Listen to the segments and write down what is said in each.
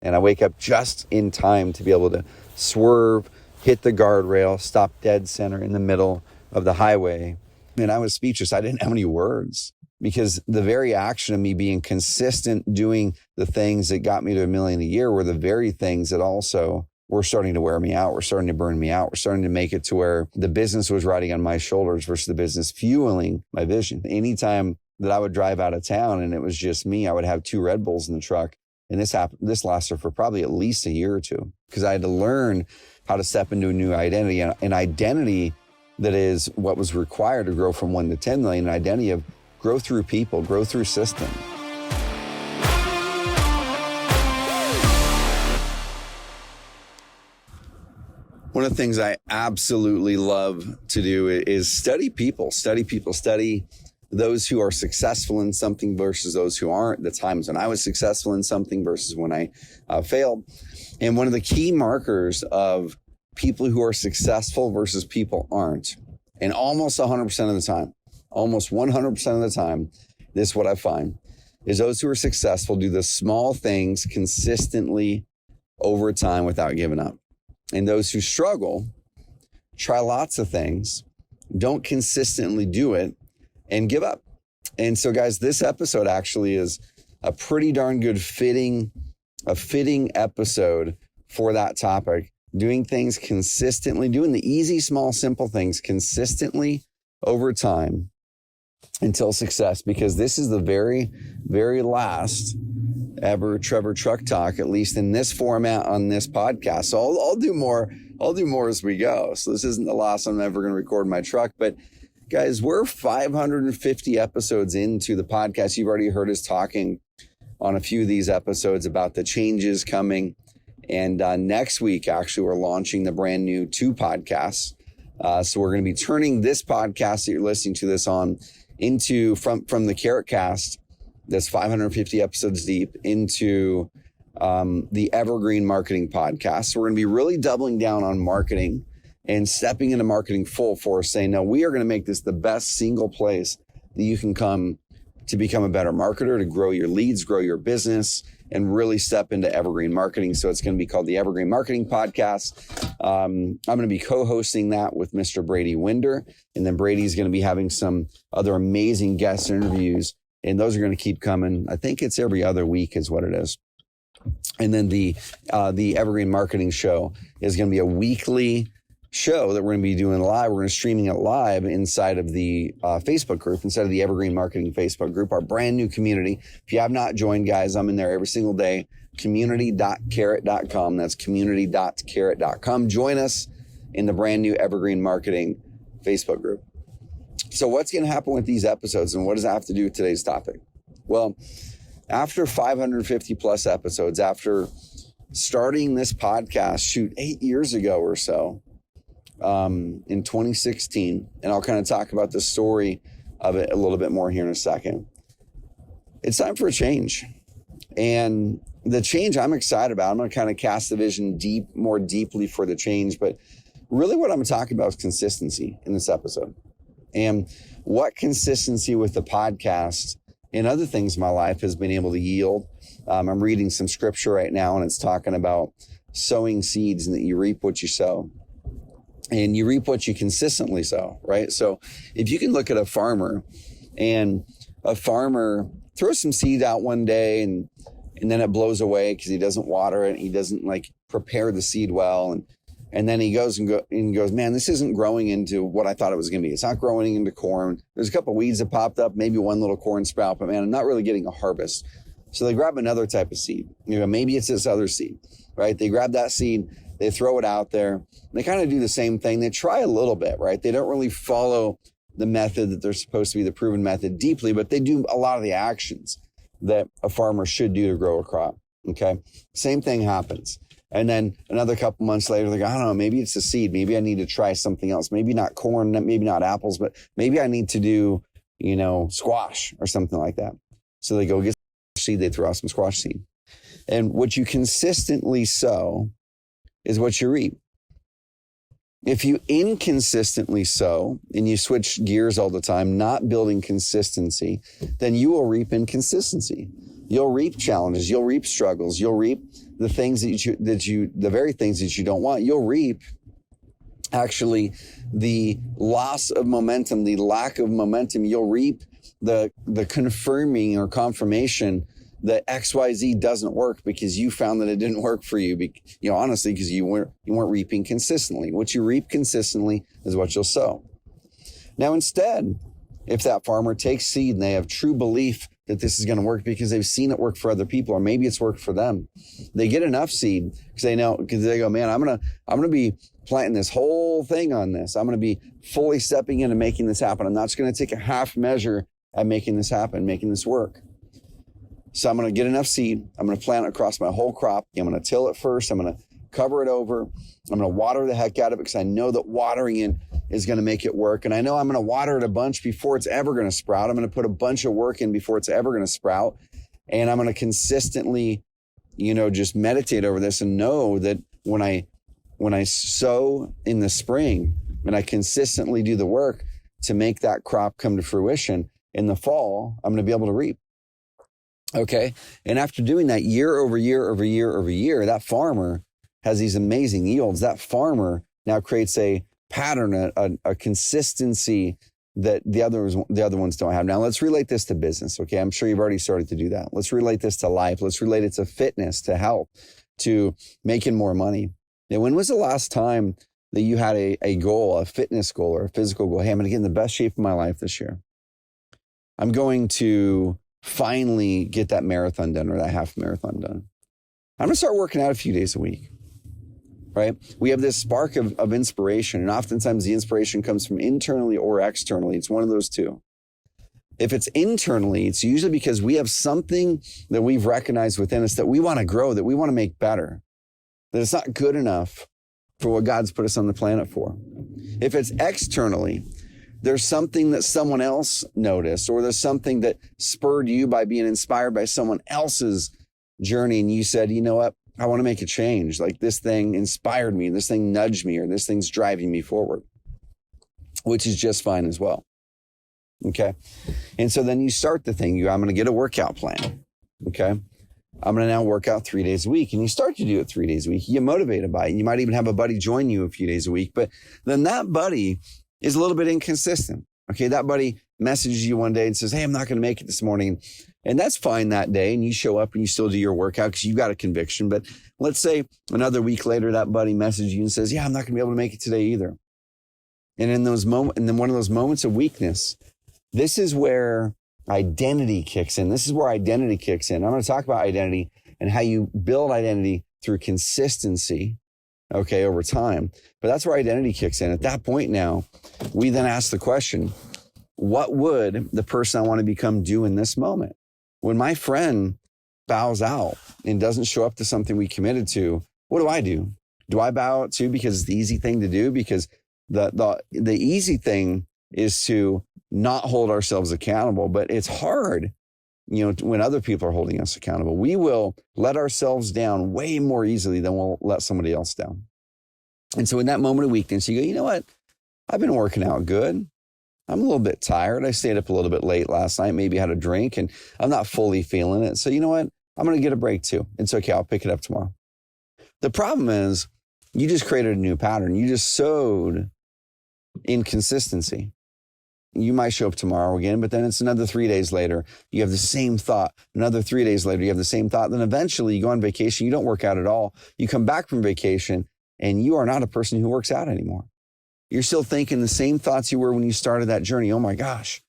And I wake up just in time to be able to swerve, hit the guardrail, stop dead center in the middle of the highway. And I was speechless. I didn't have any words, because the very action of me being consistent, doing the things that got me to $1 million a year were the very things that also were starting to wear me out. Were starting to burn me out. Were starting to make it to where the business was riding on my shoulders versus the business fueling my vision. Anytime that I would drive out of town and it was just me, I would have 2 Red Bulls in the truck. And this lasted for probably at least a year or two, because I had to learn how to step into a new identity, an identity that is what was required to grow from 1 to 10 million, an identity of grow through people, grow through system. One of the things I absolutely love to do is study people, study those who are successful in something versus those who aren't, the times when I was successful in something versus when I failed. And one of the key markers of people who are successful versus people aren't, and almost 100% of the time, almost 100% of the time, this is what I find, is those who are successful do the small things consistently over time without giving up. And those who struggle try lots of things, don't consistently do it, and give up. And so, guys, this episode actually is a pretty darn good fitting episode for that topic. Doing things consistently, doing the easy, small, simple things consistently over time until success, because this is the very, very last ever Trevor Truck Talk, at least in this format on this podcast. So I'll do more as we go. So this isn't the last I'm ever going to record in my truck, but guys, we're 550 episodes into the podcast. You've already heard us talking on a few of these episodes about the changes coming. And next week, actually, we're launching the brand new 2 podcasts. So we're going to be turning this podcast that you're listening to this on into from the Carrot Cast, that's 550 episodes deep, into the Evergreen Marketing Podcast. So we're going to be really doubling down on marketing and stepping into marketing full force, saying, no, we are going to make this the best single place that you can come to become a better marketer, to grow your leads, grow your business, and really step into evergreen marketing. So it's going to be called the Evergreen Marketing Podcast. I'm going to be co-hosting that with Mr. Brady Winder. And then Brady's going to be having some other amazing guest interviews. And those are going to keep coming. I think it's every other week is what it is. And then the Evergreen Marketing Show is going to be a weekly show that we're going to be doing live. We're going to streaming it live inside of the Facebook group, inside of the Evergreen Marketing Facebook group, our brand new community. If you have not joined, guys, I'm in there every single day. Community.carrot.com. That's community.carrot.com. Join us in the brand new Evergreen Marketing Facebook group. So what's going to happen with these episodes, and what does that have to do with today's topic? Well, after 550 plus episodes, after starting this podcast, 8 years ago or so, in 2016, and I'll kind of talk about the story of it a little bit more here in a second. It's time for a change. And the change I'm excited about, I'm going to kind of cast the vision more deeply for the change, but really what I'm talking about is consistency in this episode. And what consistency with the podcast and other things in my life has been able to yield. I'm reading some scripture right now, and it's talking about sowing seeds and that you reap what you sow. And you reap what you consistently sow, right? So if you can look at a farmer, and a farmer throws some seed out one day and then it blows away because he doesn't water it. He doesn't prepare the seed well. And then he goes, man, this isn't growing into what I thought it was going to be. It's not growing into corn. There's a couple of weeds that popped up, maybe one little corn sprout, but man, I'm not really getting a harvest. So they grab another type of seed. Maybe it's this other seed, right? They grab that seed, they throw it out there. They kind of do the same thing. They try a little bit, right? They don't really follow the method that they're supposed to be, the proven method, deeply, but they do a lot of the actions that a farmer should do to grow a crop, okay? Same thing happens. And then another couple months later, they go, I don't know, maybe it's a seed. Maybe I need to try something else. Maybe not corn, maybe not apples, but maybe I need to do, squash or something like that. So they go get seed, they throw out some squash seed. And what you consistently sow is what you reap. If you inconsistently sow and you switch gears all the time, not building consistency, then you will reap inconsistency. You'll reap challenges. You'll reap struggles. You'll reap the things the very things that you don't want, you'll reap actually the loss of momentum, the lack of momentum. You'll reap the confirming or confirmation that XYZ doesn't work because you found that it didn't work for you. Honestly, because you weren't reaping consistently. What you reap consistently is what you'll sow. Now, instead, if that farmer takes seed and they have true belief that this is going to work because they've seen it work for other people, or maybe it's worked for them, they get enough seed because they go, man, I'm going to be planting this whole thing on this. I'm going to be fully stepping into making this happen. I'm not just going to take a half measure at making this happen, making this work. So I'm going to get enough seed. I'm going to plant it across my whole crop. I'm going to till it first. I'm going to cover it over. I'm going to water the heck out of it because I know that watering it is going to make it work. And I know I'm going to water it a bunch before it's ever going to sprout. I'm going to put a bunch of work in before it's ever going to sprout. And I'm going to consistently, just meditate over this and know that when I sow in the spring and I consistently do the work to make that crop come to fruition in the fall, I'm going to be able to reap. Okay. And after doing that year over year over year over year, that farmer has these amazing yields. That farmer now creates a pattern, a consistency that the other ones don't have. Now let's relate this to business. Okay. I'm sure you've already started to do that. Let's relate this to life. Let's relate it to fitness, to health, to making more money. Now, when was the last time that you had a goal, a fitness goal or a physical goal? Hey, I'm going to get in the best shape of my life this year. I'm going to finally get that marathon done or that half marathon done. I'm going to start working out a few days a week, right? We have this spark of inspiration, and oftentimes the inspiration comes from internally or externally. It's one of those two. If it's internally, it's usually because we have something that we've recognized within us that we want to grow, that we want to make better, that it's not good enough for what God's put us on the planet for. If it's externally, there's something that someone else noticed, or there's something that spurred you by being inspired by someone else's journey. And you said, you know what? I want to make a change. Like, this thing inspired me, this thing nudged me, or this thing's driving me forward, which is just fine as well. Okay. And so then you start the thing. I'm going to get a workout plan. Okay. I'm going to now work out 3 days a week. And you start to do it 3 days a week. You get motivated by it. You might even have a buddy join you a few days a week, but then that buddy is a little bit inconsistent. Okay. That buddy messages you one day and says, hey, I'm not going to make it this morning. And that's fine that day. And you show up and you still do your workout because you've got a conviction. But let's say another week later, that buddy messages you and says, yeah, I'm not going to be able to make it today either. And in those moments, and then one of those moments of weakness, this is where identity kicks in. This is where identity kicks in. I'm going to talk about identity and how you build identity through consistency, okay, over time. But that's where identity kicks in. At that point now, we then ask the question, what would the person I want to become do in this moment? When my friend bows out and doesn't show up to something we committed to, what do? Do I bow out too because it's the easy thing to do? Because the easy thing is to not hold ourselves accountable, but it's hard, when other people are holding us accountable. We will let ourselves down way more easily than we'll let somebody else down. And so in that moment of weakness, you go, you know what? I've been working out good. I'm a little bit tired. I stayed up a little bit late last night, maybe had a drink, and I'm not fully feeling it. So you know what? I'm going to get a break too. It's okay. I'll pick it up tomorrow. The problem is you just created a new pattern. You just sowed inconsistency. You might show up tomorrow again, but then it's another 3 days later. You have the same thought. Another 3 days later, you have the same thought. Then eventually you go on vacation. You don't work out at all. You come back from vacation and you are not a person who works out anymore. You're still thinking the same thoughts you were when you started that journey. Oh my gosh,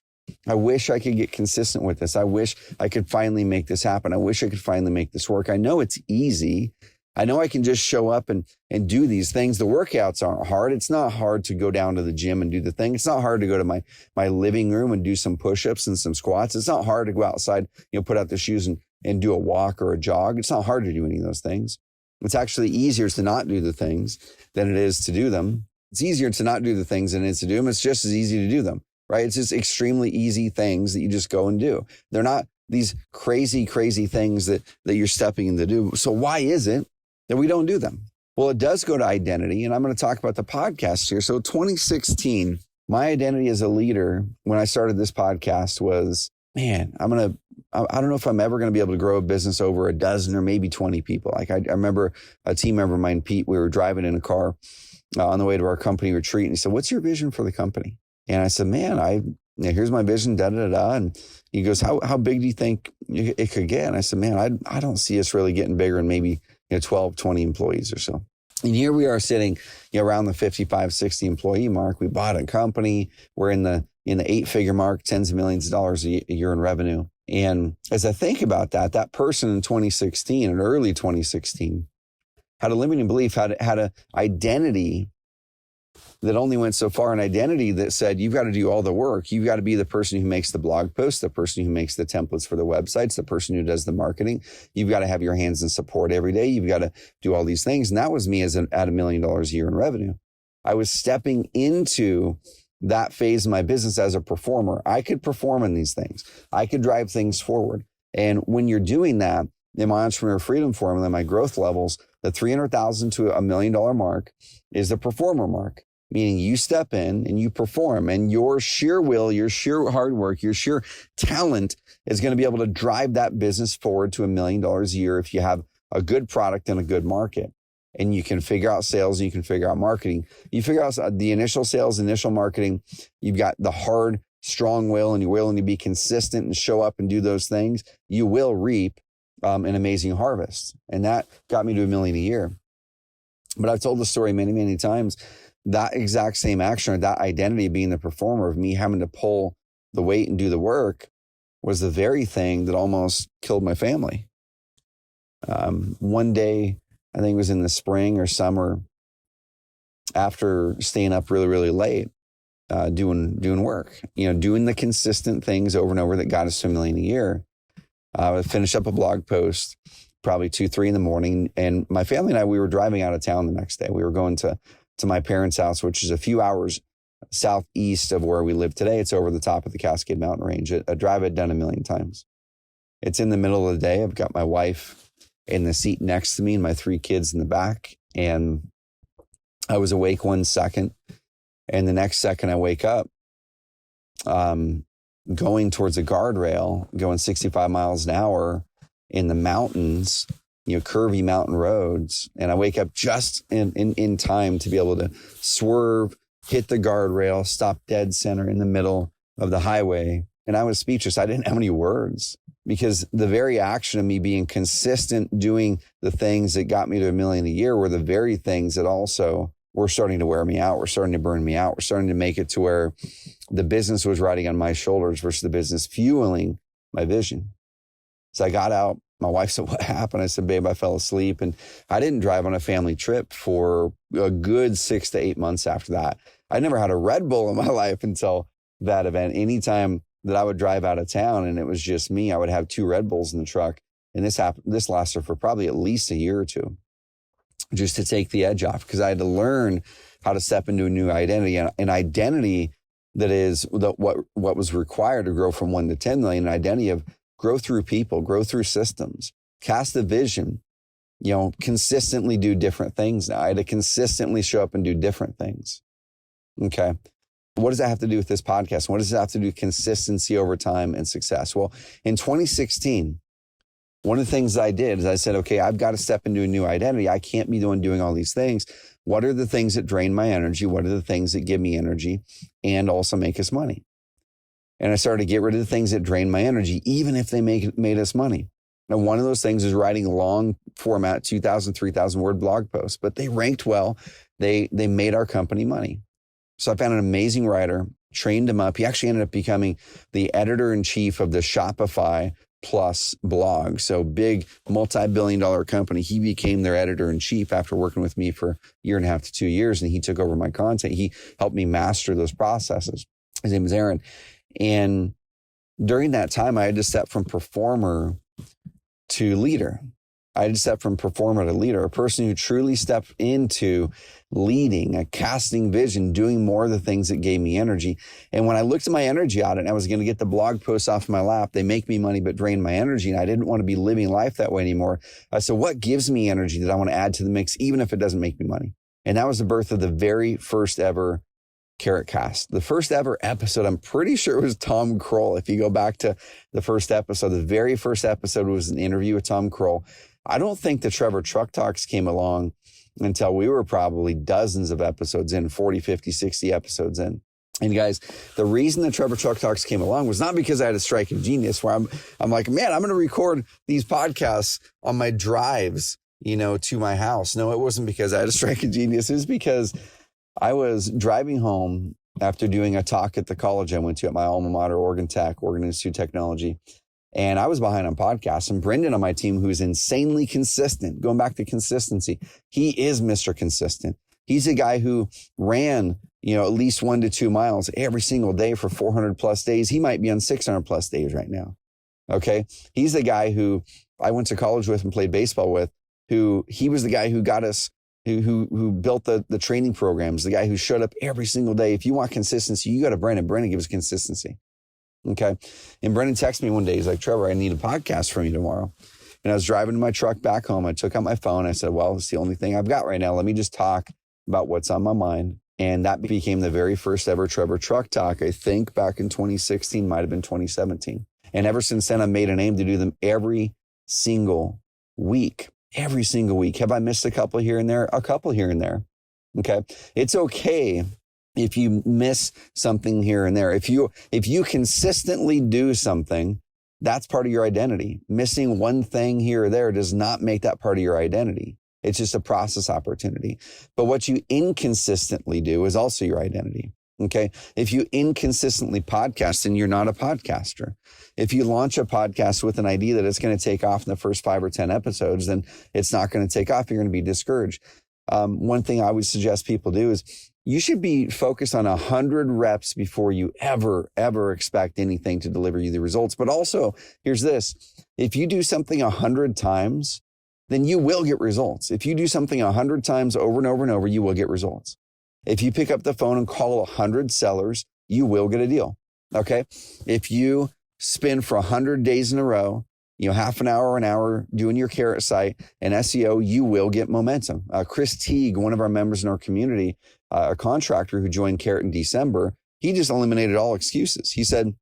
I wish I could get consistent with this. I wish I could finally make this happen. I wish I could finally make this work. I know it's easy. I know I can just show up and do these things. The workouts aren't hard. It's not hard to go down to the gym and do the thing. It's not hard to go to my living room and do some push-ups and some squats. It's not hard to go outside, put out the shoes and do a walk or a jog. It's not hard to do any of those things. It's actually easier to not do the things than it is to do them. It's easier to not do the things than it is to do them. It's just as easy to do them, right? It's just extremely easy things that you just go and do. They're not these crazy, crazy things that you're stepping in to do. So why is it that we don't do them? Well, it does go to identity, and I'm going to talk about the podcast here. So 2016, my identity as a leader when I started this podcast was, man, I'm going to I don't know if I'm ever going to be able to grow a business over a dozen or maybe 20 people. Like I remember a team member of mine, Pete, we were driving in a car on the way to our company retreat. And he said, what's your vision for the company? And I said, man, here's my vision, da, da, da, da. And he goes, how big do you think it could get? And I said, man, I don't see us really getting bigger than maybe 12, 20 employees or so. And here we are sitting around the 55, 60 employee mark. We bought a company. We're in the 8-figure mark, tens of millions of dollars a year in revenue. And as I think about that person in 2016 and early 2016 had a limiting belief, had an identity that only went so far, an identity that said, you've got to do all the work. You've got to be the person who makes the blog posts, the person who makes the templates for the websites, the person who does the marketing. You've got to have your hands in support every day. You've got to do all these things. And that was me at $1 million a year in revenue. I was stepping into that phase of my business as a performer. I could perform in these things. I could drive things forward. And when you're doing that, in my entrepreneur freedom formula, my growth levels, the $300,000 to $1 million mark is the performer mark. Meaning you step in and you perform, and your sheer will, your sheer hard work, your sheer talent is going to be able to drive that business forward to $1 million a year if you have a good product and a good market. And you can figure out sales and you can figure out marketing. You figure out the initial sales, initial marketing. You've got the hard, strong will, and you're willing to be consistent and show up and do those things. You will reap an amazing harvest. And that got me to $1 million a year. But I've told the story many, many times. That exact same action, or that identity of being the performer, of me having to pull the weight and do the work, was the very thing that almost killed my family. One day, I think it was in the spring or summer, after staying up really, really late, doing work, doing the consistent things over and over that got us to $1 million a year. I would finish up a blog post, probably 2, 3 in the morning. And my family and I, we were driving out of town the next day. We were going to my parents' house, which is a few hours southeast of where we live today. It's over the top of the Cascade Mountain Range, a drive I'd done 1 million times. It's in the middle of the day. I've got my wife in the seat next to me and my 3 kids in the back. And I was awake 1 second. And the next second I wake up, going towards a guardrail, going 65 miles an hour in the mountains, curvy mountain roads. And I wake up just in time to be able to swerve, hit the guardrail, stop dead center in the middle of the highway. And I was speechless. I didn't have any words, because the very action of me being consistent, doing the things that got me to $1 million a year, were the very things that also were starting to wear me out. Were starting to burn me out. We're starting to make it to where the business was riding on my shoulders versus the business fueling my vision. So I got out. My wife said, what happened? I said, babe, I fell asleep. And I didn't drive on a family trip for a good 6 to 8 months after that. I never had a Red Bull in my life until that event. Anytime that I would drive out of town and it was just me, I would have 2 Red Bulls in the truck. And this lasted for probably at least a year or 2, just to take the edge off, because I had to learn how to step into a new identity, and an identity that is what was required to grow from 1 to 10 million, an identity of grow through people, grow through systems, cast a vision, consistently do different things. Now I had to consistently show up and do different things. Okay. What does that have to do with this podcast? What does it have to do with consistency over time and success? Well, in 2016, one of the things I did is I said, okay, I've got to step into a new identity. I can't be doing all these things. What are the things that drain my energy? What are the things that give me energy and also make us money? And I started to get rid of the things that drain my energy, even if they made us money. Now, one of those things is writing long format, 2,000, 3,000 word blog posts, but they ranked well. They made our company money. So I found an amazing writer, trained him up. He actually ended up becoming the editor-in-chief of the Shopify Plus blog. So big multi-billion-dollar company. He became their editor-in-chief after working with me for a year and a half to 2 years. And he took over my content. He helped me master those processes. His name is Aaron. And during that time, I had to step from performer to leader. I had to step from performer to leader, a person who truly stepped into leading, a casting vision, doing more of the things that gave me energy. And when I looked at my energy audit and I was going to get the blog posts off my lap, they make me money but drain my energy. And I didn't want to be living life that way anymore. I said, what gives me energy that I want to add to the mix, even if it doesn't make me money? And that was the birth of the very first ever Carrot Cast. The first ever episode, I'm pretty sure it was Tom Kroll. If you go back to the first episode, the very first episode was an interview with Tom Kroll. I don't think the Trevor Truck Talks came along until we were probably dozens of episodes in, 40, 50, 60 episodes in. And guys, the reason the Trevor Truck Talks came along was not because I had a strike of genius where I'm like, man, I'm going to record these podcasts on my drives, to my house. No, it wasn't because I had a strike of genius. It was because I was driving home after doing a talk at the college I went to at my alma mater, Oregon Institute of Technology. And I was behind on podcasts. And Brendan on my team, who's insanely consistent, going back to consistency, he is Mr. Consistent. He's a guy who ran, at least 1 to 2 miles every single day for 400 plus days. He might be on 600 plus days right now. Okay. He's the guy who I went to college with and played baseball with, he was the guy who got us, who built the training programs, the guy who showed up every single day. If you want consistency, you go to Brendan. Brendan gives consistency. Okay. And Brendan texted me one day. He's like, Trevor, I need a podcast from you tomorrow. And I was driving my truck back home. I took out my phone. I said, well, it's the only thing I've got right now. Let me just talk about what's on my mind. And that became the very first ever Trevor Truck Talk, I think back in 2016, might've been 2017. And ever since then, I've made an aim to do them every single week. Every single week. Have I missed a couple here and there? A couple here and there. Okay. It's okay if you miss something here and there. If you consistently do something, that's part of your identity. Missing one thing here or there does not make that part of your identity. It's just a process opportunity. But what you inconsistently do is also your identity. Okay. If you inconsistently podcast, then you're not a podcaster. If you launch a podcast with an idea that it's going to take off in the first 5 or 10 episodes, then it's not going to take off. You're going to be discouraged. One thing I would suggest people do is you should be focused on 100 reps before you ever expect anything to deliver you the results. But also, here's this. If you do something 100 times, then you will get results. If you do something 100 times over and over and over, you will get results. If you pick up the phone and call 100 sellers, you will get a deal. Okay. If you spin for 100 days in a row, half an hour doing your carrot site and SEO, you will get momentum. Chris Teague, one of our members in our community, a contractor who joined Carrot in December, he just eliminated all excuses. He said,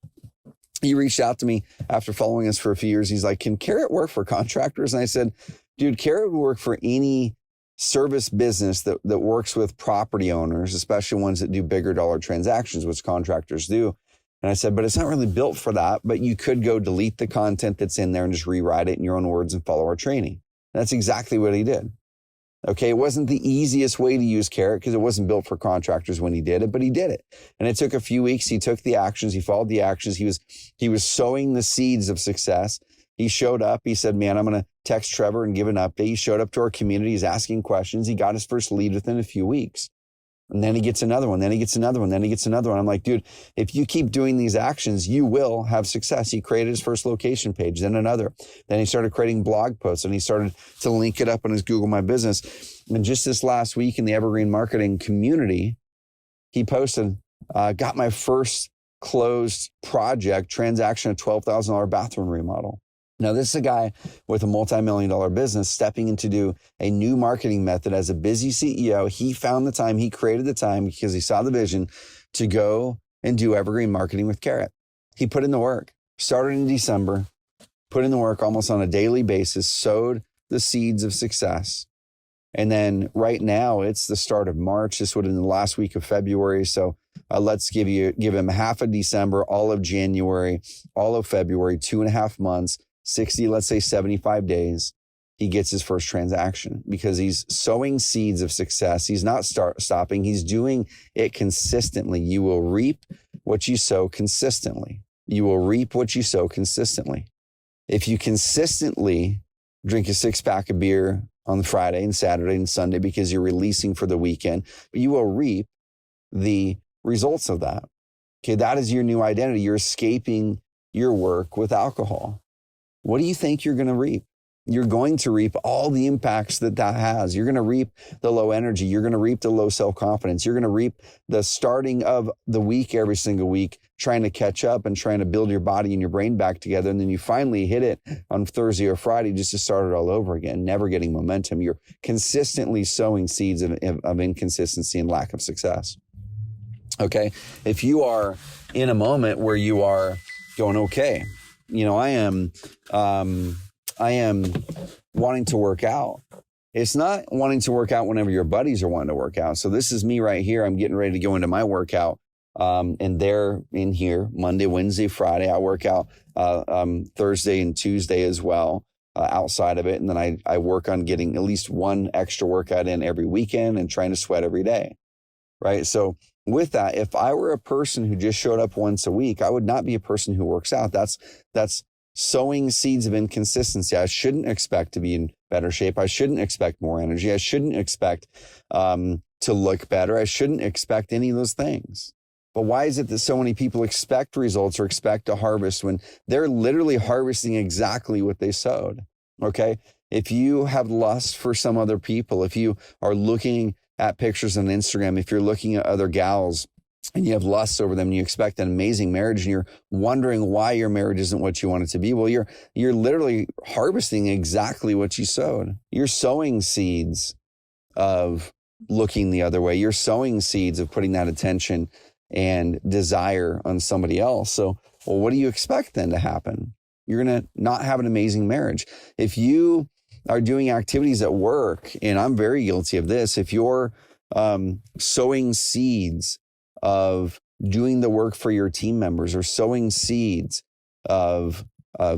he reached out to me after following us for a few years. He's like, can Carrot work for contractors? And I said, dude, Carrot would work for any service business that works with property owners, especially ones that do bigger dollar transactions, which contractors do. And I said, but it's not really built for that, but you could go delete the content that's in there and just rewrite it in your own words and follow our training. And that's exactly what he did. Okay. It wasn't the easiest way to use Carrot because it wasn't built for contractors when he did it, but he did it. And it took a few weeks. He took the actions. He followed the actions. He was sowing the seeds of success. He showed up. He said, man, I'm going to text Trevor and give an update. He showed up to our community. He's asking questions. He got his first lead within a few weeks. And then he gets another one. Then he gets another one. Then he gets another one. I'm like, dude, if you keep doing these actions, you will have success. He created his first location page, then another. Then he started creating blog posts and he started to link it up on his Google My Business. And just this last week in the Evergreen Marketing community, he posted, got my first closed project transaction, a $12,000 bathroom remodel. Now, this is a guy with a multi-million-dollar business stepping in to do a new marketing method as a busy CEO. He found the time, he created the time because he saw the vision to go and do evergreen marketing with Carrot. He put in the work, started in December, put in the work almost on a daily basis, sowed the seeds of success. And then right now it's the start of March. This would have been the last week of February. So let's give him half of December, all of January, all of February, 2.5 months. 60, let's say 75 days, he gets his first transaction because he's sowing seeds of success. He's not stopping. He's doing it consistently. You will reap what you sow consistently. You will reap what you sow consistently. If you consistently drink a 6-pack of beer on Friday and Saturday and Sunday because you're releasing for the weekend, you will reap the results of that. Okay, that is your new identity. You're escaping your work with alcohol. What do you think you're going to reap? You're going to reap all the impacts that has. You're going to reap the low energy. You're going to reap the low self-confidence. You're going to reap the starting of the week every single week, trying to catch up and trying to build your body and your brain back together. And then you finally hit it on Thursday or Friday just to start it all over again, never getting momentum. You're consistently sowing seeds of inconsistency and lack of success. Okay. If you are in a moment where you are going, okay, I am wanting to work out. It's not wanting to work out whenever your buddies are wanting to work out. So this is me right here. I'm getting ready to go into my workout. And they're in here Monday, Wednesday, Friday. I work out Thursday and Tuesday as well outside of it. And then I work on getting at least one extra workout in every weekend and trying to sweat every day. Right. So with that, if I were a person who just showed up once a week, I would not be a person who works out. That's sowing seeds of inconsistency. I shouldn't expect to be in better shape. I shouldn't expect more energy. I shouldn't expect to look better. I shouldn't expect any of those things. But why is it that so many people expect results or expect to harvest when they're literally harvesting exactly what they sowed? Okay. If you have lust for some other people, if you are looking at pictures on Instagram, if you're looking at other gals and you have lust over them and you expect an amazing marriage and you're wondering why your marriage isn't what you want it to be, well, you're literally harvesting exactly what you sowed. You're sowing seeds of looking the other way. You're sowing seeds of putting that attention and desire on somebody else. So, well, what do you expect then to happen? You're going to not have an amazing marriage. If you are doing activities at work, and I'm very guilty of this, if you're sowing seeds of doing the work for your team members or sowing seeds of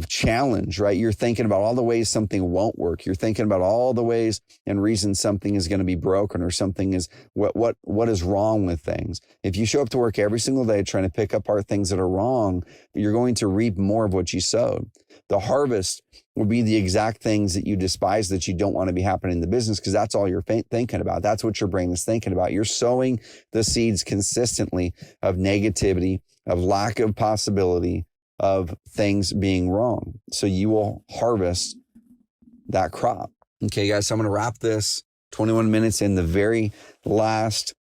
challenge, right? You're thinking about all the ways something won't work. You're thinking about all the ways and reasons something is going to be broken or something is what is wrong with things. If you show up to work every single day trying to pick apart things that are wrong, you're going to reap more of what you sowed. The harvest will be the exact things that you despise, that you don't want to be happening in the business, because that's all you're thinking about. That's what your brain is thinking about. You're sowing the seeds consistently of negativity, of lack of possibility, of things being wrong. So you will harvest that crop. Okay, guys, so I'm going to wrap this 21 minutes in the very last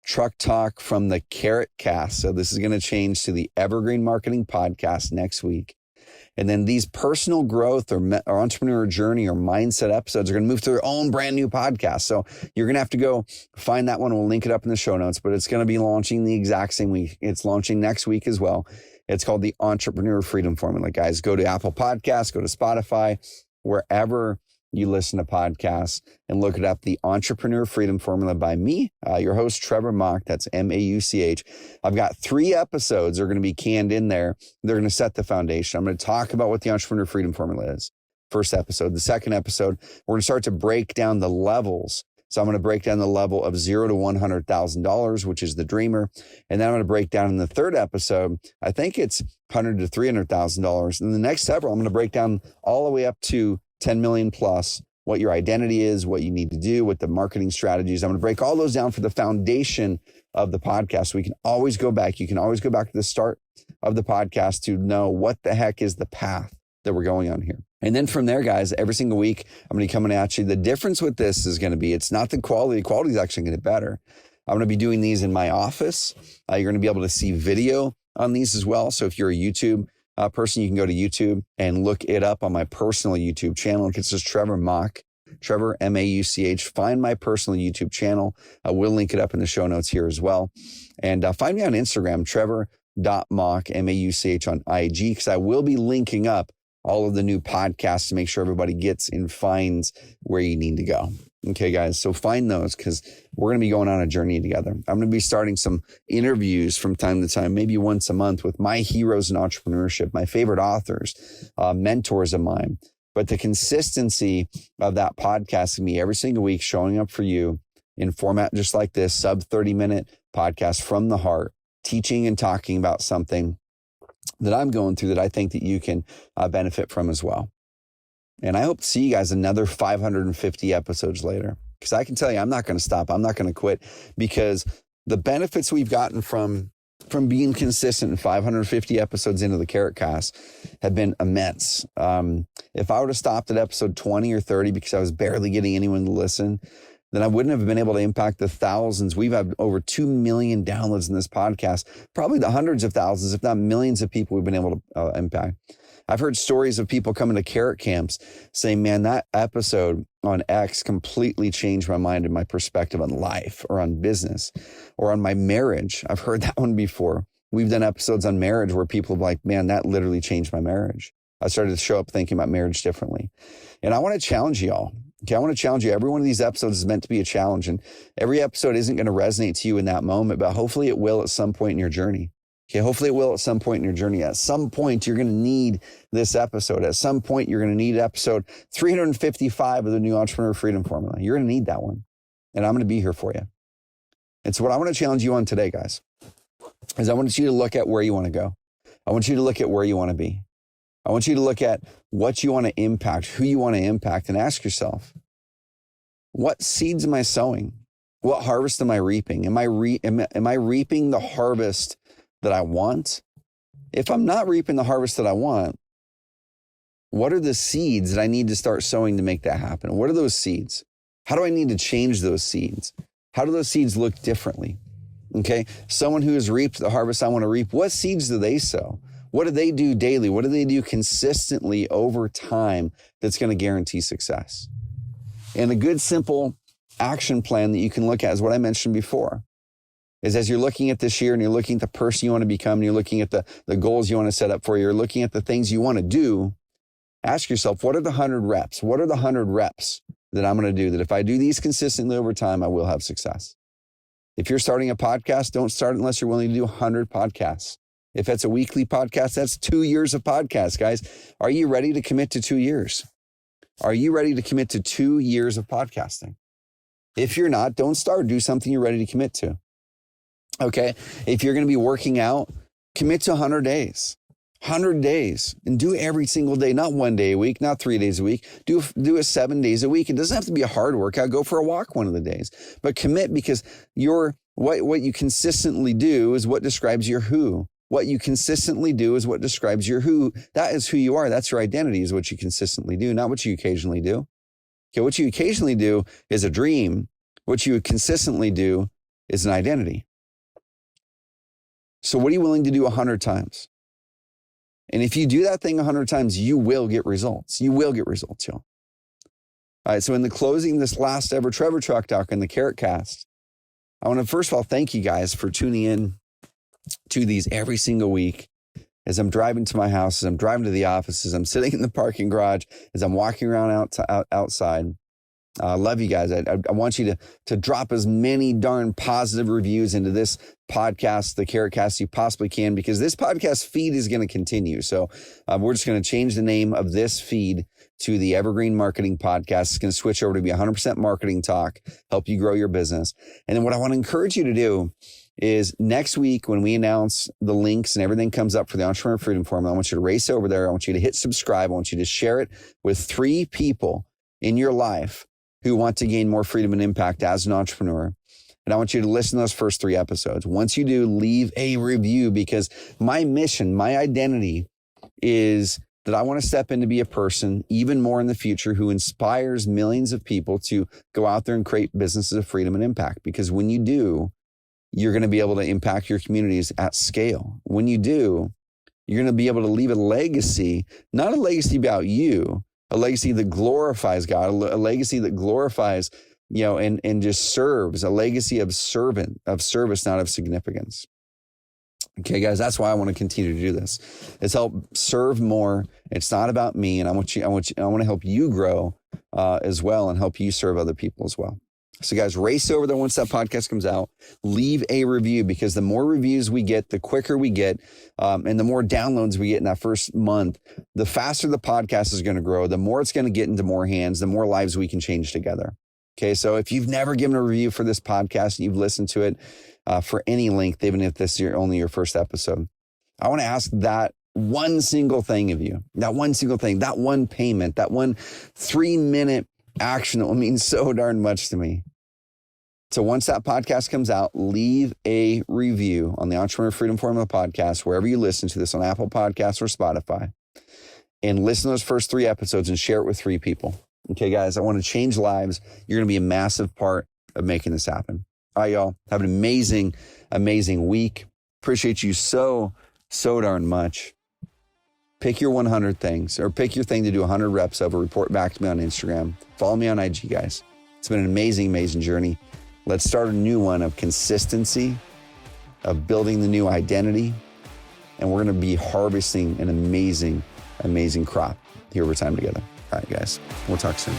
truck talk from the Carrot Cast. So this is going to change to the Evergreen Marketing Podcast next week. And then these personal growth or entrepreneur journey or mindset episodes are going to move to their own brand new podcast. So you're going to have to go find that one. We'll link it up in the show notes, but it's going to be launching the exact same week. It's launching next week as well. It's called the Entrepreneur Freedom Formula. Guys, go to Apple Podcasts, go to Spotify, wherever you listen to podcasts, and look it up, the Entrepreneur Freedom Formula by me, your host, Trevor Mauch. That's Mauch. I've got 3 episodes that are going to be canned in there. They're going to set the foundation. I'm going to talk about what the Entrepreneur Freedom Formula is. First episode. The second episode, we're going to start to break down the levels. So I'm going to break down the level of $0 to $100,000, which is the dreamer. And then I'm going to break down in the third episode, I think it's $100,000 to $300,000. And the next several, I'm going to break down all the way up to 10 million plus, what your identity is, what you need to do, what the marketing strategies. I'm going to break all those down for the foundation of the podcast. We can always go back. You can always go back to the start of the podcast to know what the heck is the path that we're going on here. And then from there, guys, every single week, I'm going to be coming at you. The difference with this is going to be, it's not the quality. The quality is actually going to get better. I'm going to be doing these in my office. You're going to be able to see video on these as well. So if you're a YouTube person, you can go to YouTube and look it up on my personal YouTube channel. It says Trevor Mauch, Trevor Mauch. Find my personal YouTube channel. I will link it up in the show notes here as well. And find me on Instagram, Trevor.Mauch, Mauch on IG, because I will be linking up all of the new podcasts to make sure everybody gets and finds where you need to go. Okay, guys. So find those, because we're going to be going on a journey together. I'm going to be starting some interviews from time to time, maybe once a month, with my heroes in entrepreneurship, my favorite authors, mentors of mine. But the consistency of that podcast to me every single week, showing up for you in format just like this, sub 30-minute podcast from the heart, teaching and talking about something that I'm going through that I think that you can benefit from as well. And I hope to see you guys another 550 episodes later, because I can tell you, I'm not going to stop. I'm not going to quit, because the benefits we've gotten from being consistent in 550 episodes into the Carrot Cast have been immense. If I would have stopped at episode 20 or 30 because I was barely getting anyone to listen, then I wouldn't have been able to impact the thousands. We've had over 2 million downloads in this podcast, probably the hundreds of thousands, if not millions of people we've been able to impact. I've heard stories of people coming to carrot camps saying, man, that episode on X completely changed my mind and my perspective on life or on business or on my marriage. I've heard that one before. We've done episodes on marriage where people are like, man, that literally changed my marriage. I started to show up thinking about marriage differently. And I want to challenge y'all. Okay, I want to challenge you. Every one of these episodes is meant to be a challenge. And every episode isn't going to resonate to you in that moment, but hopefully it will at some point in your journey. Okay, hopefully it will at some point in your journey. At some point, you're going to need this episode. At some point, you're going to need episode 355 of the New Entrepreneur Freedom Formula. You're going to need that one. And I'm going to be here for you. And so what I want to challenge you on today, guys, is I want you to look at where you want to go. I want you to look at where you want to be. I want you to look at what you want to impact, who you want to impact, and ask yourself, what seeds am I sowing? What harvest am I reaping? Am I reaping the harvest that I want? If I'm not reaping the harvest that I want, what are the seeds that I need to start sowing to make that happen? What are those seeds? How do I need to change those seeds? How do those seeds look differently? Okay, someone who has reaped the harvest I want to reap, what seeds do they sow? What do they do daily? What do they do consistently over time that's going to guarantee success? And a good, simple action plan that you can look at is what I mentioned before, is as you're looking at this year and you're looking at the person you want to become, and you're looking at the goals you want to set up for you, you're looking at the things you want to do, ask yourself, what are the 100 reps? What are the 100 reps that I'm going to do that if I do these consistently over time, I will have success? If you're starting a podcast, don't start unless you're willing to do 100 podcasts. If it's a weekly podcast, that's 2 years of podcasts, guys. Are you ready to commit to 2 years? Are you ready to commit to 2 years of podcasting? If you're not, don't start. Do something you're ready to commit to. Okay. If you're going to be working out, commit to 100 days. 100 days, and do it every single day, not 1 day a week, not 3 days a week. Do it 7 days a week. It doesn't have to be a hard workout. Go for a walk one of the days, but commit, because what you consistently do is what describes your who. What you consistently do is what describes your who. That is who you are. That's your identity, is what you consistently do, not what you occasionally do. Okay, what you occasionally do is a dream. What you consistently do is an identity. So what are you willing to do 100 times? And if you do that thing 100 times, you will get results. You will get results, y'all. All right, so in the closing, this last ever Trevor Truck Talk and the Carrot Cast, I want to first of all thank you guys for tuning in to these every single week. As I'm driving to my house, as I'm driving to the office, as I'm sitting in the parking garage, as I'm walking around outside. I love you guys. I want you to drop as many darn positive reviews into this podcast, the Carrot Cast, you possibly can, because this podcast feed is going to continue. So we're just going to change the name of this feed to the Evergreen Marketing Podcast. It's going to switch over to be 100% marketing talk, help you grow your business. And then what I want to encourage you to do is next week, when we announce the links and everything comes up for the Entrepreneur Freedom Formula, I want you to race over there. I want you to hit subscribe. I want you to share it with 3 people in your life who want to gain more freedom and impact as an entrepreneur. And I want you to listen to those first 3 episodes. Once you do, leave a review, because my mission, my identity is that I want to step in to be a person even more in the future who inspires millions of people to go out there and create businesses of freedom and impact. Because when you do, you're going to be able to impact your communities at scale. When you do, you're going to be able to leave a legacy, not a legacy about you, a legacy that glorifies God, a legacy that glorifies, and just serves, a legacy of service, not of significance. Okay, guys, that's why I want to continue to do this. It's help serve more. It's not about me. And I want to help you grow as well, and help you serve other people as well. So guys, race over there once that podcast comes out, leave a review, because the more reviews we get, the quicker we get, and the more downloads we get in that first month, the faster the podcast is going to grow, the more it's going to get into more hands, the more lives we can change together. Okay, so if you've never given a review for this podcast and you've listened to it for any length, even if this is only your first episode, I want to ask that one single thing of you, that one single thing, that one payment, that one 3-minute action that will mean so darn much to me. So once that podcast comes out, leave a review on the Entrepreneur Freedom Formula podcast, wherever you listen to this, on Apple Podcasts or Spotify, and listen to those first 3 episodes and share it with 3 people. Okay, guys, I want to change lives. You're going to be a massive part of making this happen. All right, y'all, have an amazing, amazing week. Appreciate you so darn much. Pick your 100 things, or pick your thing to do 100 reps of, or report back to me on Instagram. Follow me on IG, guys. It's been an amazing, amazing journey. Let's start a new one of consistency, of building the new identity. And we're going to be harvesting an amazing, amazing crop here over time together. All right, guys, we'll talk soon.